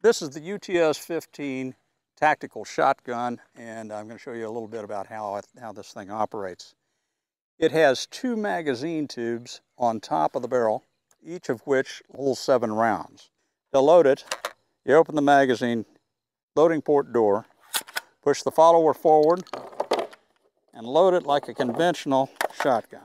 This is the UTS-15 tactical shotgun, and I'm going to show you a little bit about how this thing operates. It has 2 magazine tubes on top of the barrel, each of which holds 7 rounds. To load it, you open the magazine loading port door, push the follower forward, and load it like a conventional shotgun.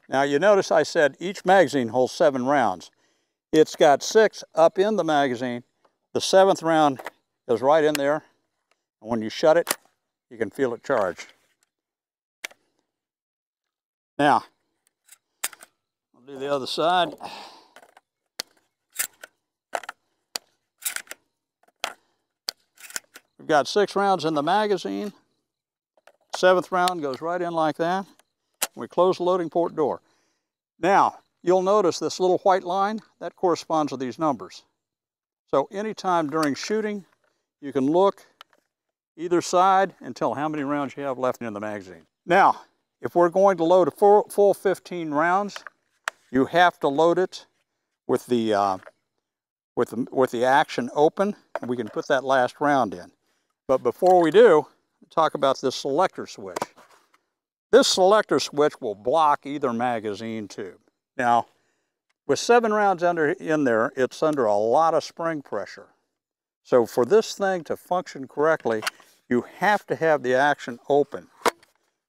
Now you notice I said each magazine holds 7 rounds. It's got 6 up in the magazine. The 7th round goes right in there, and when you shut it, you can feel it charge. Now, I'll do the other side. We've got 6 rounds in the magazine. 7th round goes right in like that. We close the loading port door. Now, you'll notice this little white line, that corresponds to these numbers. So anytime during shooting, you can look either side and tell how many rounds you have left in the magazine. Now, if we're going to load a full 15 rounds, you have to load it with the action open, and we can put that last round in. But before we do, talk about this selector switch. This selector switch will block either magazine tube. Now, with 7 rounds in there, it's under a lot of spring pressure. So for this thing to function correctly, you have to have the action open.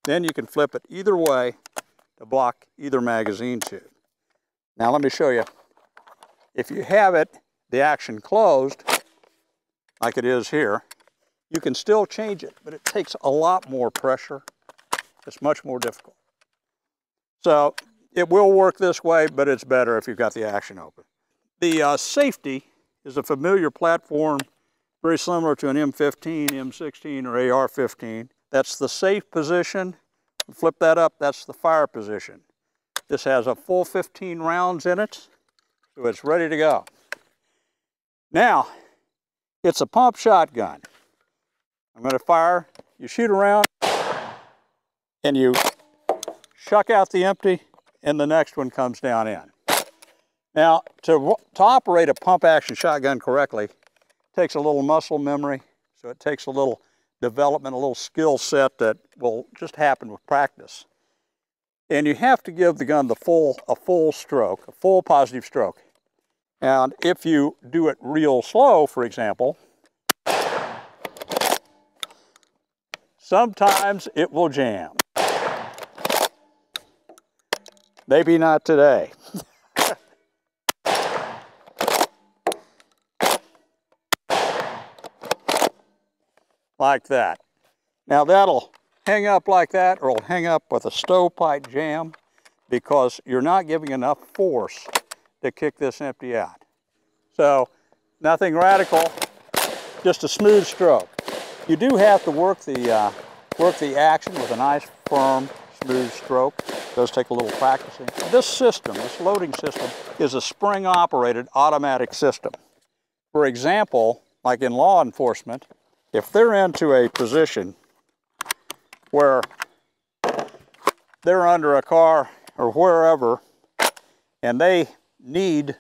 Then you can flip it either way to block either magazine tube. Now let me show you. If you have the action closed, like it is here, you can still change it, but it takes a lot more pressure. It's much more difficult. So it will work this way, but it's better if you've got the action open. The safety is a familiar platform, very similar to an M15, M16, or AR-15. That's the safe position. Flip that up, that's the fire position. This has a full 15 rounds in it, so it's ready to go. Now, it's a pump shotgun. I'm going to fire, you shoot around, and you shuck out the empty, and the next one comes down in. Now, to operate a pump action shotgun correctly, it takes a little muscle memory, so it takes a little development, a little skill set that will just happen with practice. And you have to give the gun a full stroke, a full positive stroke. And if you do it real slow, for example, sometimes it will jam. Maybe not today. Like that. Now that'll hang up like that, or it'll hang up with a stovepipe jam, because you're not giving enough force to kick this empty out. So nothing radical, just a smooth stroke. You do have to work the action with a nice firm smooth stroke. It does take a little practicing. This system, this loading system, is a spring-operated automatic system. For example, like in law enforcement, if they're into a position where they're under a car or wherever, and they need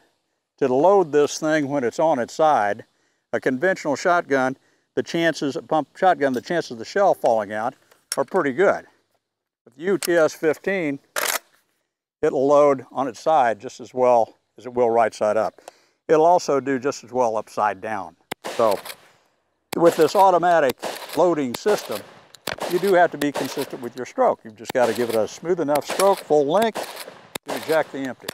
to load this thing when it's on its side, a conventional shotgun, the chances of the shell falling out are pretty good. With the UTS-15, it'll load on its side just as well as it will right side up. It'll also do just as well upside down. So with this automatic loading system, you do have to be consistent with your stroke. You've just got to give it a smooth enough stroke, full length, to eject the empty.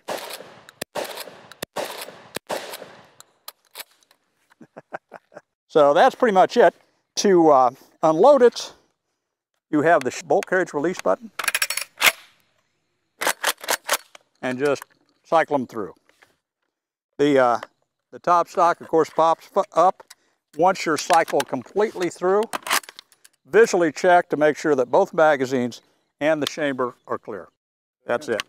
So that's pretty much it. To unload it, you have the bolt carriage release button, and just cycle them through. The top stock, of course, pops up. Once you're cycled completely through, visually check to make sure that both magazines and the chamber are clear. That's it.